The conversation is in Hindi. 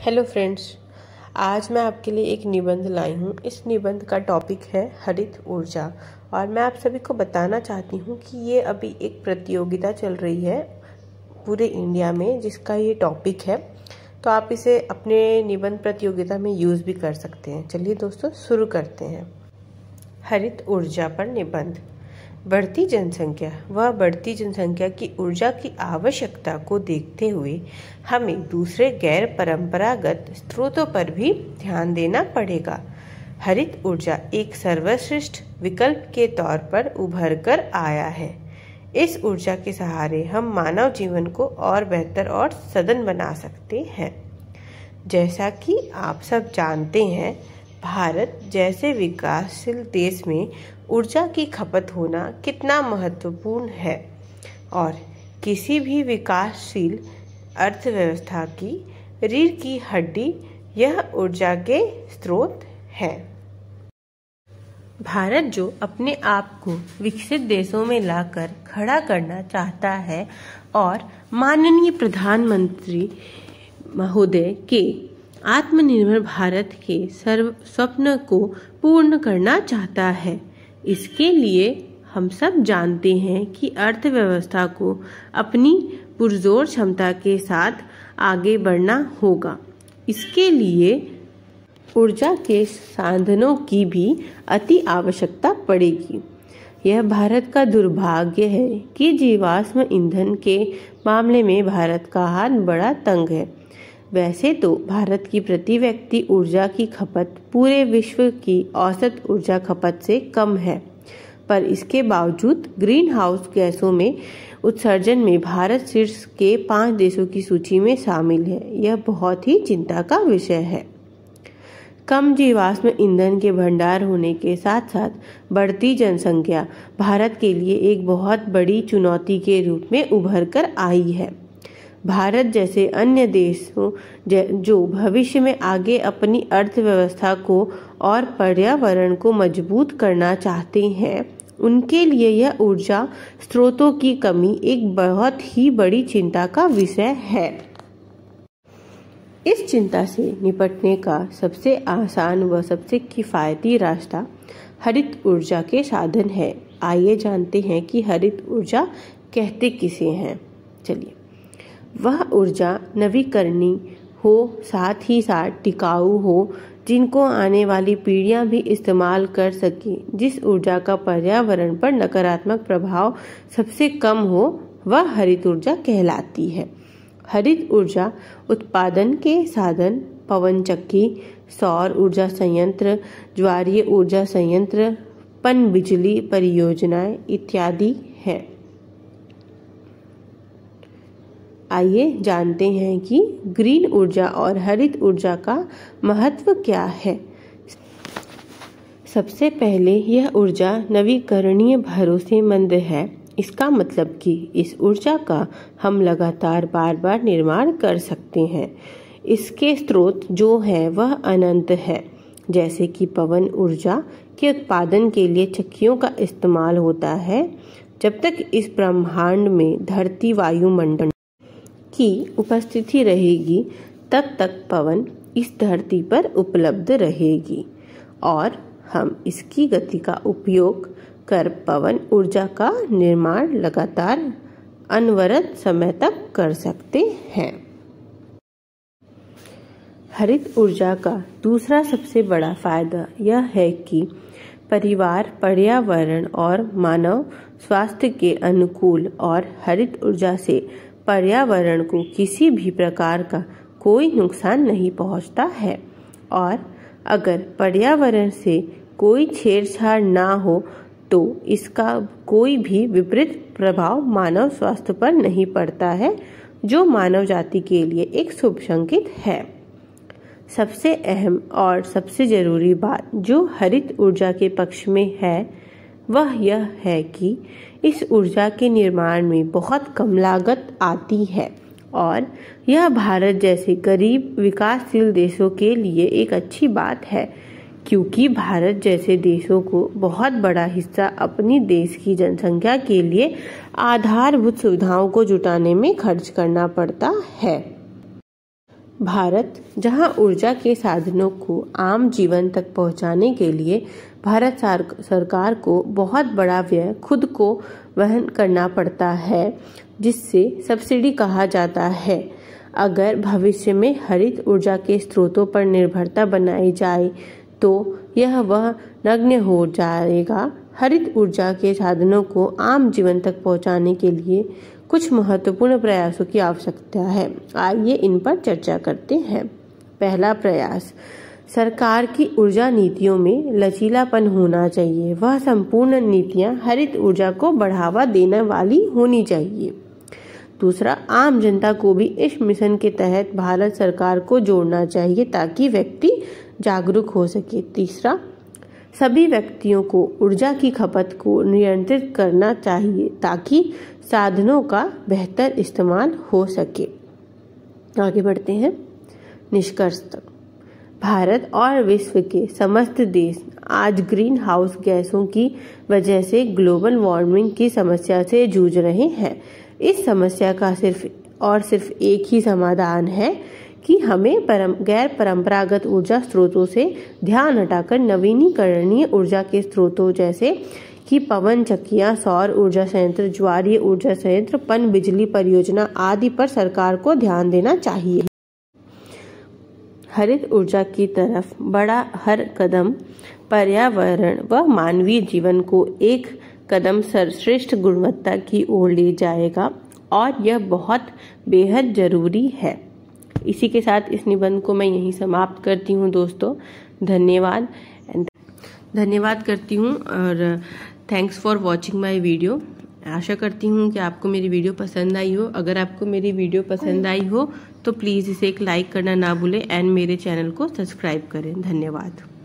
हेलो फ्रेंड्स, आज मैं आपके लिए एक निबंध लाई हूँ। इस निबंध का टॉपिक है हरित ऊर्जा और मैं आप सभी को बताना चाहती हूँ कि ये अभी एक प्रतियोगिता चल रही है पूरे इंडिया में जिसका ये टॉपिक है, तो आप इसे अपने निबंध प्रतियोगिता में यूज़ भी कर सकते हैं। चलिए दोस्तों शुरू करते हैं। हरित ऊर्जा पर निबंध। बढ़ती जनसंख्या की ऊर्जा की आवश्यकता को देखते हुए हमें दूसरे गैर परंपरागत स्रोतों पर भी ध्यान देना पड़ेगा। हरित ऊर्जा एक सर्वश्रेष्ठ विकल्प के तौर पर उभर कर आया है। इस ऊर्जा के सहारे हम मानव जीवन को और बेहतर और सघन बना सकते हैं। जैसा कि आप सब जानते हैं, भारत जैसे विकासशील देश में ऊर्जा की खपत होना कितना महत्वपूर्ण है और किसी भी विकासशील अर्थव्यवस्था की रीढ़ की हड्डी यह ऊर्जा के स्रोत है। भारत जो अपने आप को विकसित देशों में लाकर खड़ा करना चाहता है और माननीय प्रधानमंत्री महोदय के आत्मनिर्भर भारत के स्वप्न को पूर्ण करना चाहता है, इसके लिए हम सब जानते हैं कि अर्थव्यवस्था को अपनी पुरजोर क्षमता के साथ आगे बढ़ना होगा। इसके लिए ऊर्जा के साधनों की भी अति आवश्यकता पड़ेगी। यह भारत का दुर्भाग्य है कि जीवाश्म ईंधन के मामले में भारत का हाथ बड़ा तंग है। वैसे तो भारत की प्रति व्यक्ति ऊर्जा की खपत पूरे विश्व की औसत ऊर्जा खपत से कम है, पर इसके बावजूद ग्रीन हाउस गैसों में उत्सर्जन में भारत शीर्ष के 5 देशों की सूची में शामिल है। यह बहुत ही चिंता का विषय है। कम जीवाश्म ईंधन के भंडार होने के साथ साथ बढ़ती जनसंख्या भारत के लिए एक बहुत बड़ी चुनौती के रूप में उभर कर आई है। भारत जैसे अन्य देशों जो भविष्य में आगे अपनी अर्थव्यवस्था को और पर्यावरण को मजबूत करना चाहते हैं, उनके लिए यह ऊर्जा स्रोतों की कमी एक बहुत ही बड़ी चिंता का विषय है। इस चिंता से निपटने का सबसे आसान व सबसे किफ़ायती रास्ता हरित ऊर्जा के साधन है। आइए जानते हैं कि हरित ऊर्जा कहते किसे हैं। चलिए, वह ऊर्जा नवीकरणीय हो, साथ ही साथ टिकाऊ हो, जिनको आने वाली पीढ़ियां भी इस्तेमाल कर सके। जिस ऊर्जा का पर्यावरण पर नकारात्मक प्रभाव सबसे कम हो, वह हरित ऊर्जा कहलाती है। हरित ऊर्जा उत्पादन के साधन पवन चक्की, सौर ऊर्जा संयंत्र, ज्वारीय ऊर्जा संयंत्र, पनबिजली परियोजनाएं इत्यादि है। आइए जानते हैं कि ग्रीन ऊर्जा और हरित ऊर्जा का महत्व क्या है। सबसे पहले, यह ऊर्जा नवीकरणीय भरोसेमंद है। इसका मतलब कि इस ऊर्जा का हम लगातार बार बार निर्माण कर सकते हैं। इसके स्रोत जो है वह अनंत है। जैसे कि पवन ऊर्जा के उत्पादन के लिए चक्कियों का इस्तेमाल होता है। जब तक इस ब्रह्मांड में धरती वायुमंडल की उपस्थिति रहेगी, तब तक पवन इस धरती पर उपलब्ध रहेगी और हम इसकी गति का उपयोग कर पवन ऊर्जा का निर्माण लगातार अनवरत समय तक कर सकते हैं। हरित ऊर्जा का दूसरा सबसे बड़ा फायदा यह है कि परिवार, पर्यावरण और मानव स्वास्थ्य के अनुकूल और हरित ऊर्जा से पर्यावरण को किसी भी प्रकार का कोई नुकसान नहीं पहुंचता है और अगर पर्यावरण से कोई छेड़छाड़ ना हो तो इसका कोई भी विपरीत प्रभाव मानव स्वास्थ्य पर नहीं पड़ता है, जो मानव जाति के लिए एक शुभ संकेत है। सबसे अहम और सबसे जरूरी बात जो हरित ऊर्जा के पक्ष में है वह यह है कि इस ऊर्जा के निर्माण में बहुत कम लागत आती है और यह भारत जैसे गरीब विकासशील देशों के लिए एक अच्छी बात है, क्योंकि भारत जैसे देशों को बहुत बड़ा हिस्सा अपनी देश की जनसंख्या के लिए आधारभूत सुविधाओं को जुटाने में खर्च करना पड़ता है। भारत, जहां ऊर्जा के साधनों को आम जीवन तक पहुंचाने के लिए भारत सरकार को बहुत बड़ा व्यय खुद को वहन करना पड़ता है, जिससे सब्सिडी कहा जाता है। अगर भविष्य में हरित ऊर्जा के स्रोतों पर निर्भरता बनाई जाए तो वह नगण्य हो जाएगा। हरित ऊर्जा के साधनों को आम जीवन तक पहुंचाने के लिए कुछ महत्वपूर्ण प्रयासों की आवश्यकता है। आइए इन पर चर्चा करते हैं। पहला प्रयास, सरकार की ऊर्जा नीतियों में लचीलापन होना चाहिए। वह संपूर्ण नीतियां हरित ऊर्जा को बढ़ावा देने वाली होनी चाहिए। दूसरा, आम जनता को भी इस मिशन के तहत भारत सरकार को जोड़ना चाहिए ताकि व्यक्ति जागरूक हो सके। तीसरा, सभी व्यक्तियों को ऊर्जा की खपत को नियंत्रित करना चाहिए ताकि साधनों का बेहतर इस्तेमाल हो सके। आगे बढ़ते हैं निष्कर्ष तक। भारत और विश्व के समस्त देश आज ग्रीन हाउस गैसों की वजह से ग्लोबल वार्मिंग की समस्या से जूझ रहे हैं। इस समस्या का सिर्फ एक ही समाधान है कि हमें गैर परंपरागत ऊर्जा स्रोतों से ध्यान हटाकर नवीनीकरणीय ऊर्जा के स्रोतों जैसे कि पवन चक्कियां, सौर ऊर्जा संयंत्र, ज्वारीय ऊर्जा संयंत्र, पन बिजली परियोजना आदि पर सरकार को ध्यान देना चाहिए। हरित ऊर्जा की तरफ बढ़ा हर कदम पर्यावरण व मानवीय जीवन को एक कदम सर्वश्रेष्ठ गुणवत्ता की ओर ले जाएगा और यह बहुत बेहद जरूरी है। इसी के साथ इस निबंध को मैं यहीं समाप्त करती हूँ दोस्तों। धन्यवाद करती हूँ और thanks for watching my video. आशा करती हूँ कि आपको मेरी वीडियो पसंद आई हो। अगर आपको मेरी वीडियो पसंद आई हो तो प्लीज़ इसे एक लाइक करना ना भूलें एंड मेरे चैनल को सब्सक्राइब करें। धन्यवाद।